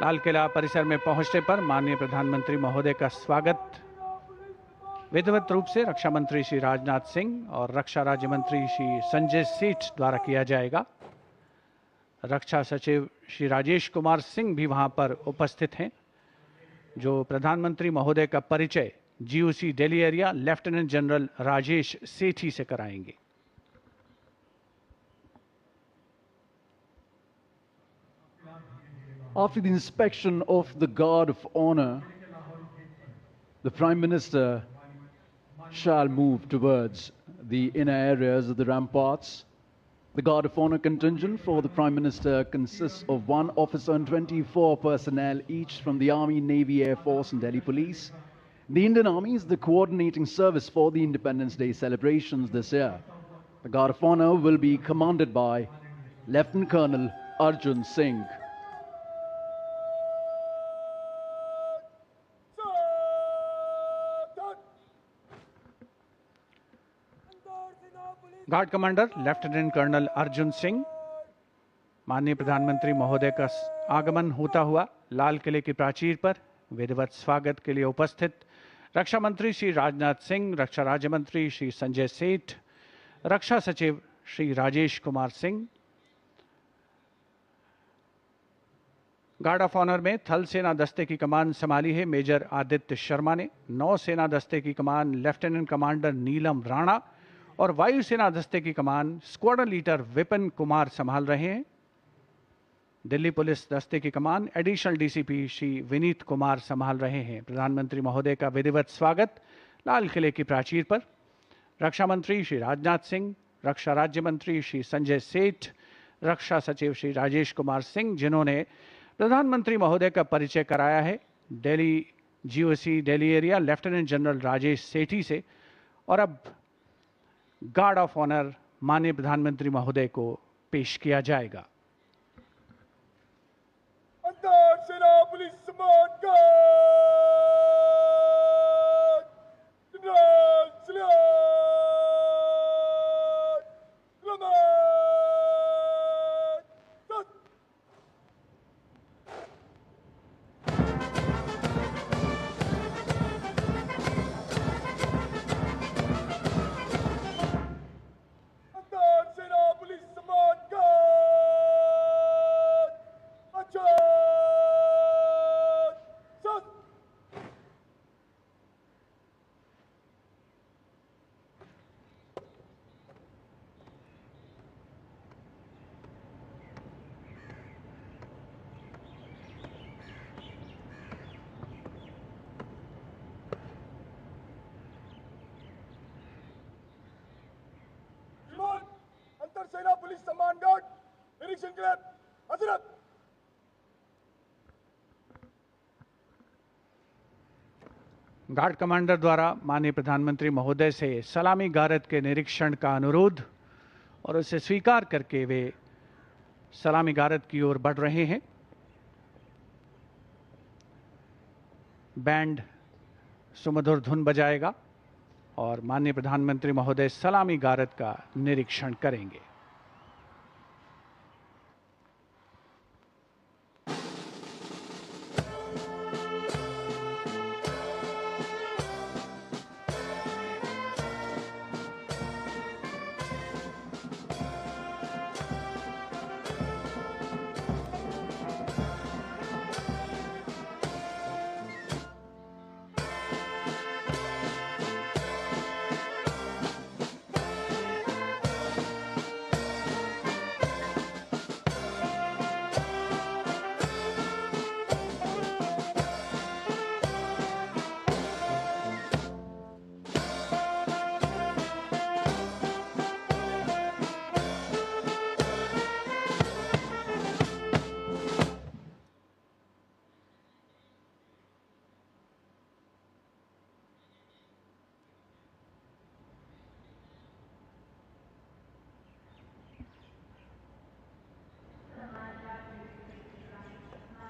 लाल किला परिसर में पहुंचने पर माननीय प्रधानमंत्री महोदय का स्वागत विधिवत रूप से रक्षा मंत्री श्री राजनाथ सिंह और रक्षा राज्य मंत्री श्री संजय सेठ द्वारा किया जाएगा। रक्षा सचिव श्री राजेश कुमार सिंह भी वहां पर उपस्थित हैं, जो प्रधानमंत्री महोदय का परिचय GOC Delhi area lieutenant general Rajesh Sethi से कराएंगे। After the inspection of the Guard of Honor, the Prime Minister shall move towards the inner areas of the ramparts. The Guard of Honor contingent for the Prime Minister consists of 1 officer and 24 personnel, each from the Army, Navy, Air Force and Delhi Police. The Indian Army is the coordinating service for the Independence Day celebrations this year. The Guard of Honor will be commanded by Lieutenant Colonel Arjun Singh. Guard commander lieutenant colonel Arjun Singh माननीय प्रधानमंत्री महोदय का आगमन होता हुआ लाल किले की प्राचीर पर विधिवत स्वागत के लिए उपस्थित रक्षा मंत्री श्री राजनाथ सिंह, रक्षा राज्य मंत्री श्री संजय सेठ, रक्षा सचिव Shri Rajesh Kumar Singh. Guard of honour में थल सेना दस्ते की कमान संभाली है मेजर आदित्य शर्मा ने, नौ सेना दस्ते की कमान लेफ्टिनेंट कमांडर नीलम राणा और वायुसेना दस्ते की कमान स्क्वाड्रन लीडर विपिन कुमार संभाल रहे हैं। दिल्ली पुलिस दस्ते की कमान एडिशनल डीसीपी श्री विनीत कुमार संभाल रहे हैं। प्रधानमंत्री महोदय का विधिवत स्वागत लाल किले की प्राचीर पर रक्षा मंत्री श्री राजनाथ सिंह, रक्षा राज्य मंत्री श्री संजय सेठ, रक्षा सचिव श्री राजेश कुमार सिंह, जिन्होंने प्रधानमंत्री महोदय का परिचय कराया है Delhi GOC Delhi area lieutenant general Rajesh Sethi से, और अब गार्ड ऑफ ऑनर माननीय प्रधानमंत्री महोदय को पेश किया जाएगा। अंतर सेना पुलिस सम्मान गार्ड जनरल सलाम सेना पुलिस सम्मान गार्ड निरीक्षण के लिए हजरत। गार्ड कमांडर द्वारा माननीय प्रधानमंत्री महोदय से सलामी गारद के निरीक्षण का अनुरोध और उसे स्वीकार करके वे सलामी गारद की ओर बढ़ रहे हैं। बैंड सुमधुर धुन बजाएगा और माननीय प्रधानमंत्री महोदय सलामी गारद का निरीक्षण करेंगे।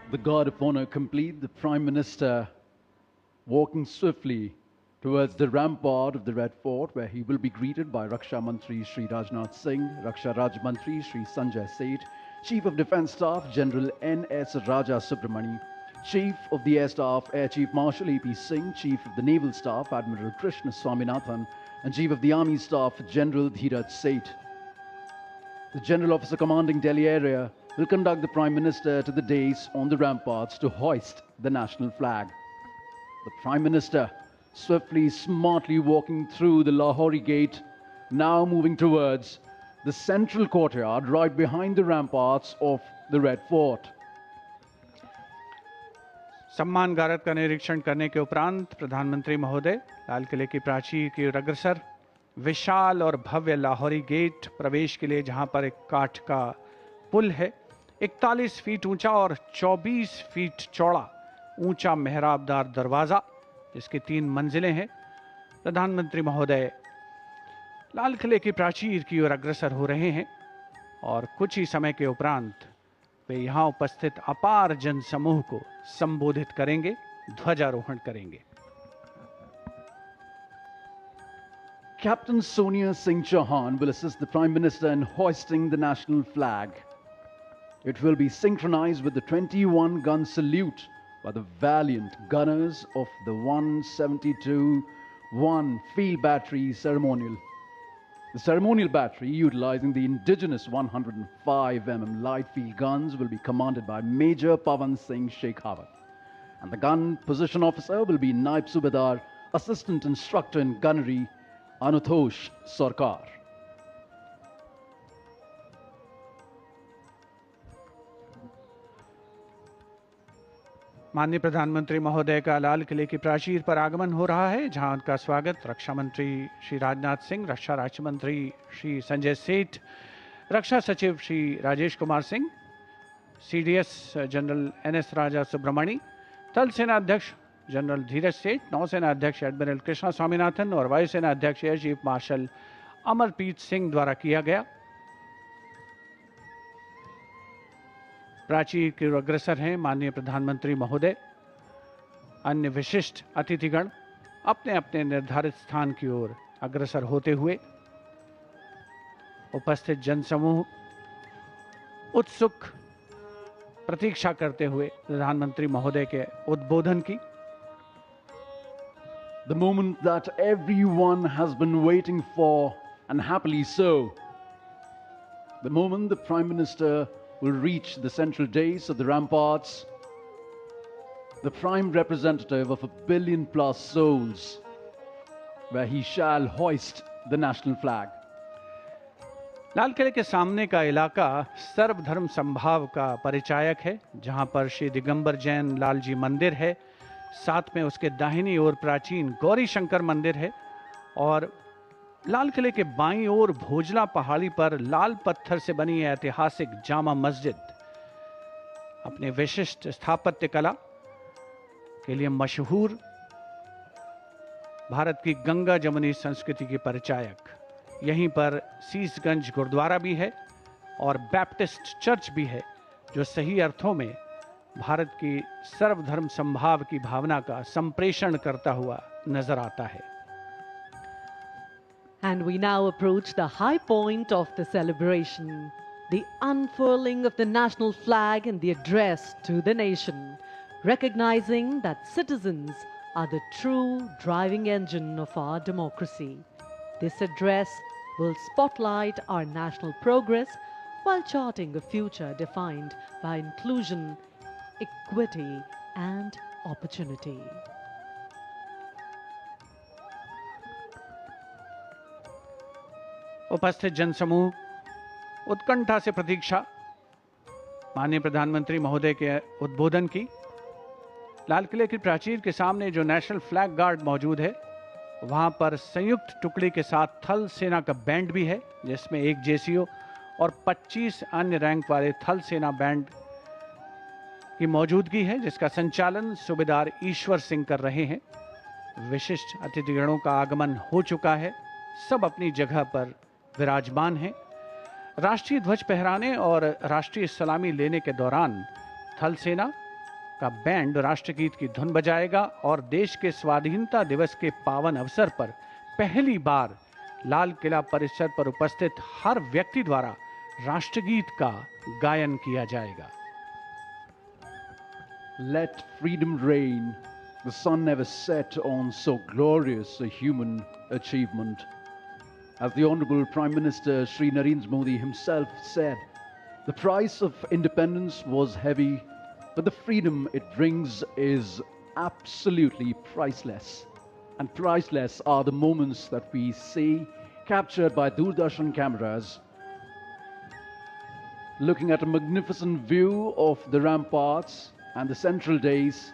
The Guard of Honor complete, the Prime Minister walking swiftly towards the rampart of the Red Fort, where he will be greeted by Raksha Mantri Shri Rajnath Singh, Raksha Raj Mantri Shri Sanjay Seth, Chief of Defence Staff General N.S. Raja Subramani, Chief of the Air Staff Air Chief Marshal A.P. Singh, Chief of the Naval Staff Admiral Krishna Swaminathan, and Chief of the Army Staff General Dheeraj Seth. The General Officer commanding Delhi area will conduct the Prime Minister to the dais on the ramparts to hoist the national flag. The Prime Minister, swiftly, smartly walking through the Lahori Gate, now moving towards the central courtyard right behind the ramparts of the Red Fort. सम्मान गारद का निरीक्षण करने के उपरांत प्रधानमंत्री महोदय लाल किले की प्राचीर की ओर अग्रसर विशाल और भव्य लाहौरी गेट प्रवेश के लिए, जहां पर एक काठ का पुल है, 41 फीट ऊंचा और 24 फीट चौड़ा ऊंचा मेहराबदार दरवाजा, जिसकी 3 मंजिलें हैं। प्रधानमंत्री महोदय लाल किले की प्राचीर की ओर अग्रसर हो रहे हैं और कुछ ही समय के उपरांत वे यहां उपस्थित अपार जन समूह को संबोधित करेंगे, ध्वजारोहण करेंगे। Captain Sonia Singh Chauhan will assist the Prime Minister in hoisting the national flag. It will be synchronized with the 21-gun salute by the valiant gunners of the 172-1 field battery ceremonial. The ceremonial battery, utilizing the indigenous 105 mm light field guns, will be commanded by Major Pavan Singh Shekhawat. And the gun position officer will be Naib Subedar, Assistant Instructor in Gunnery, Anutosh Sarkar. माननीय प्रधानमंत्री महोदय का लाल किले की प्राचीर पर आगमन हो रहा है, जहां उनका स्वागत रक्षा मंत्री श्री राजनाथ सिंह, रक्षा राज्य मंत्री श्री संजय सेठ, रक्षा सचिव Shri Rajesh Kumar Singh, CDS general NS Raja Subramani, थल सेना अध्यक्ष जनरल धीरज सेठ, नौसेना अध्यक्ष एडमिरल कृष्णा स्वामीनाथन और वायुसेना अध्यक्ष air chief marshal Amarpreet Singh द्वारा किया गया। प्राचीर की ओर अग्रसर हैं माननीय प्रधानमंत्री महोदय। अन्य विशिष्ट अतिथिगण अपने अपने निर्धारित स्थान की ओर अग्रसर होते हुए, उपस्थित जनसमूह उत्सुक प्रतीक्षा करते हुए प्रधानमंत्री महोदय के उद्बोधन की। The moment that everyone has been waiting for, and happily so. The moment the Prime Minister will reach the central dais of the ramparts, the prime representative of 1 billion plus souls, where he shall hoist the national flag. लाल किले के सामने का इलाका सर्वधर्म संभाव का परिचायक है, जहां पर श्री दिगंबर जैन लाल जी मंदिर है, साथ में उसके दाहिनी ओर प्राचीन गौरी शंकर मंदिर है और लाल किले के बाईं ओर भोजला पहाड़ी पर लाल पत्थर से बनी ऐतिहासिक जामा मस्जिद अपने विशिष्ट स्थापत्य कला के लिए मशहूर भारत की गंगा जमुनी संस्कृति की परिचायक। यहीं पर सीसगंज गुरुद्वारा भी है और बैप्टिस्ट चर्च भी है, जो सही अर्थों में भारत की सर्वधर्म संभाव की भावना का संप्रेषण करता हुआ नजर आता है। And we now approach the high point of the celebration, the unfurling of the national flag and the address to the nation, recognizing that citizens are the true driving engine of our democracy. This address will spotlight our national progress while charting a future defined by inclusion, equity, and opportunity. उपस्थित जनसमूह उत्कंठा से प्रतीक्षा माननीय प्रधानमंत्री महोदय के उद्बोधन की। लाल किले की प्राचीर के सामने जो नेशनल फ्लैग गार्ड मौजूद है, वहां पर संयुक्त टुकड़ी के साथ थल सेना का बैंड भी है, जिसमें एक जेसीओ और 25 अन्य रैंक वाले थल सेना बैंड की मौजूदगी है, जिसका संचालन सूबेदार ईश्वर सिंह कर रहे हैं। विशिष्ट अतिथिगणों का आगमन हो चुका है, सब अपनी जगह पर विराजमान हैं। राष्ट्रीय ध्वज फहराने और राष्ट्रीय सलामी लेने के दौरान थल सेना का बैंड राष्ट्रगीत की धुन बजाएगा और देश के स्वाधीनता दिवस के पावन अवसर पर पहली बार लाल किला परिसर पर उपस्थित हर व्यक्ति द्वारा राष्ट्रगीत का गायन किया जाएगा। Let freedom reign. The sun never set on so glorious a human achievement. As the Honorable Prime Minister Shri Narendra Modi himself said, the price of independence was heavy, but the freedom it brings is absolutely priceless. And priceless are the moments that we see captured by Doordarshan cameras, looking at a magnificent view of the ramparts and the central days.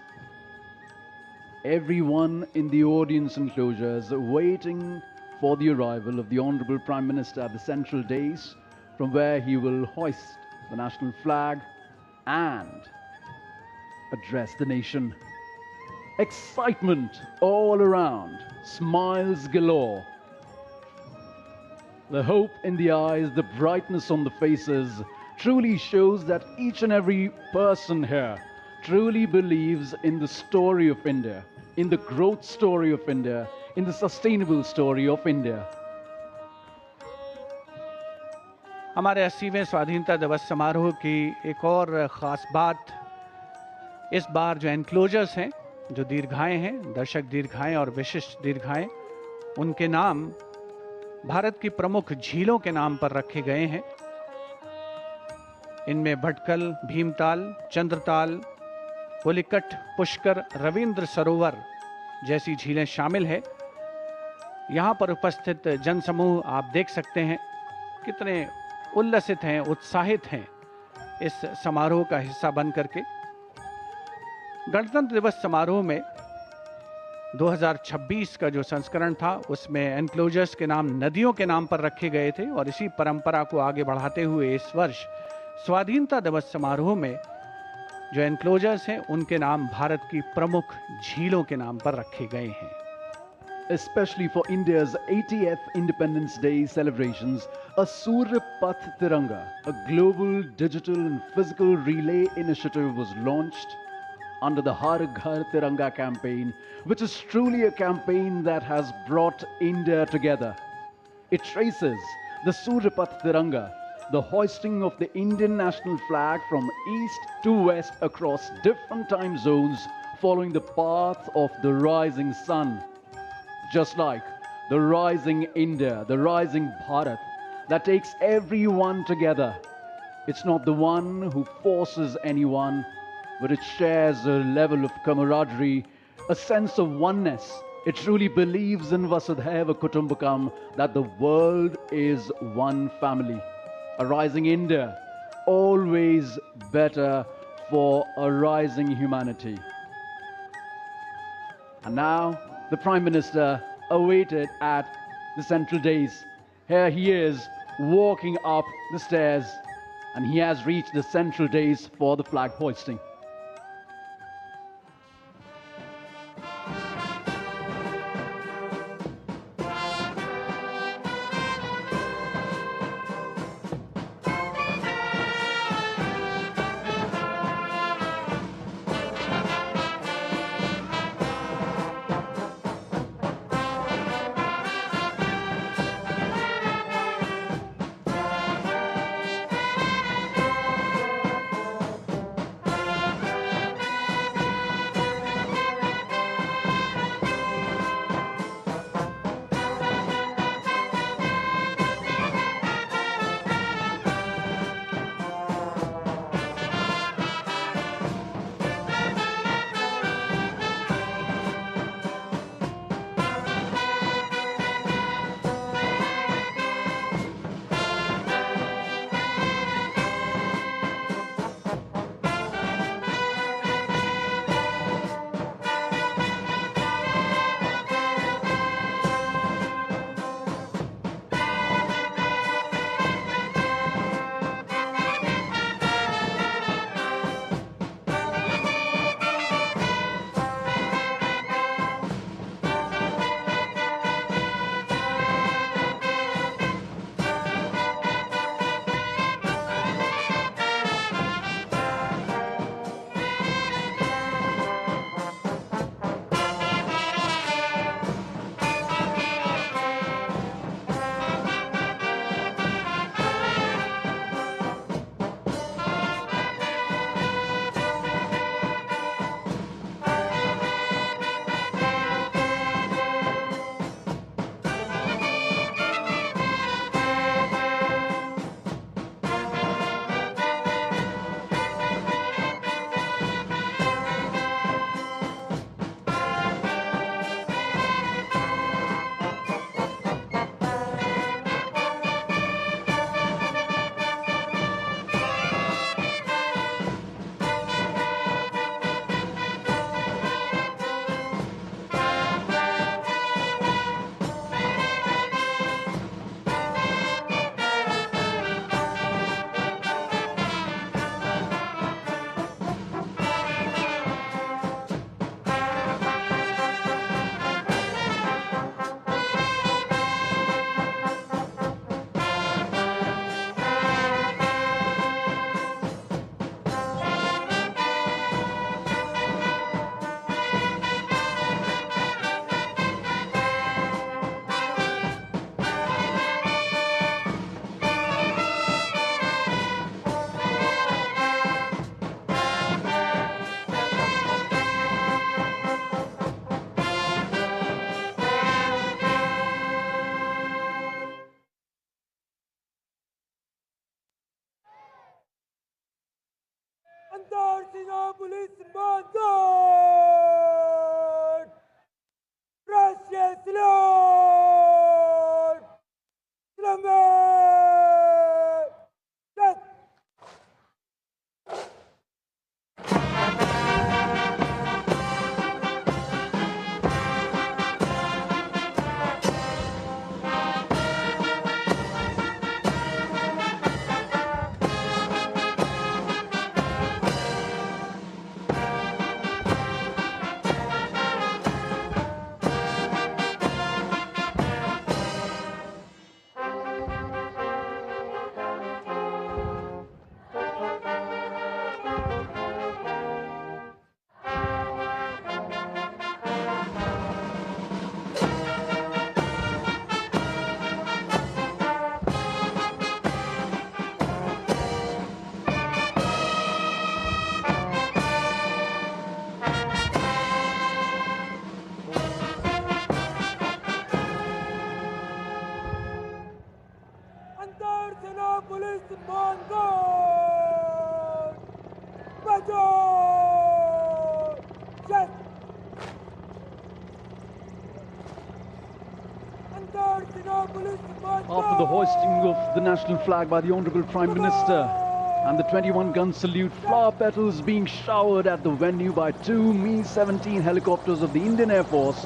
Everyone in the audience enclosures waiting for the arrival of the Honorable Prime Minister at the central days, from where he will hoist the national flag and address the nation. Excitement all around, smiles galore. The hope in the eyes, the brightness on the faces truly shows that each and every person here truly believes in the story of India, in the growth story of India, in the sustainable story of India. हमारे 80वें स्वाधीनता दिवस समारोह की एक और ख़ास बात, इस बार जो एनक्लोजर्स हैं, जो दीर्घाएं हैं, दर्शक दीर्घाएं और विशिष्ट दीर्घाएं, उनके नाम भारत की प्रमुख झीलों के नाम पर रखे गए हैं। इनमें भटकल, भीमताल, चंद्रताल, पुलिकट, पुष्कर, रविंद्र सरोवर जैसी झीलें शामिल है। यहाँ पर उपस्थित जनसमूह आप देख सकते हैं कितने उल्लसित हैं, उत्साहित हैं इस समारोह का हिस्सा बन करके। गणतंत्र दिवस समारोह में 2026 का जो संस्करण था उसमें एनक्लोजर्स के नाम नदियों के नाम पर रखे गए थे और इसी परंपरा को आगे बढ़ाते हुए इस वर्ष स्वाधीनता दिवस समारोह में जो एनक्लोजर्स हैं उनके नाम भारत की प्रमुख झीलों के नाम पर रखे गए हैं। Especially for India's 80th Independence Day celebrations, a Surya Path Tiranga, a global digital and physical relay initiative was launched under the Har Ghar Tiranga campaign, which is truly a campaign that has brought India together. It traces the Surya Path Tiranga, the hoisting of the Indian national flag from east to west across different time zones following the path of the rising sun. Just like the rising India, the rising Bharat that takes everyone together. It's not the one who forces anyone, but it shares a level of camaraderie, a sense of oneness. It truly believes in Vasudhaiva Kutumbakam, that the world is one family. A rising India, always better for a rising humanity. And now, the Prime Minister awaited at the central dais. Here he is, walking up the stairs, and he has reached the central dais for the flag hoisting. सेना police Mangarh राष्ट्रीय salute सेना police Mangarh बजो जय सेना police After the hoisting of the national flag by the Honorable Prime Minister and the 21-gun salute, flower petals being showered at the venue by two Mi-17 helicopters of the Indian Air Force,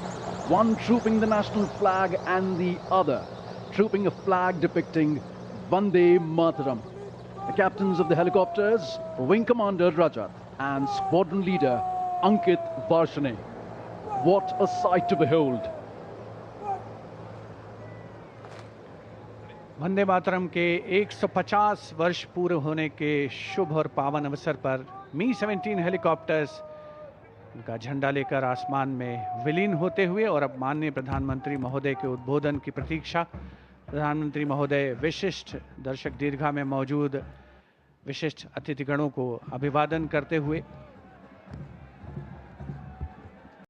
one trooping the national flag and the other trooping a flag depicting Vande Mataram. The captains of the helicopters, Wing Commander Rajat and Squadron Leader Ankit Varshane. What a sight to behold! Vande Mataram के 150 वर्ष पूरे होने के शुभ और पावन अवसर पर Mi-17 helicopters उनका झंडा लेकर आसमान में विलीन होते हुए और अब माननीय प्रधानमंत्री महोदय के उद्बोधन की प्रतीक्षा। प्रधानमंत्री महोदय विशिष्ट दर्शक दीर्घा में मौजूद विशिष्ट अतिथिगणों को अभिवादन करते हुए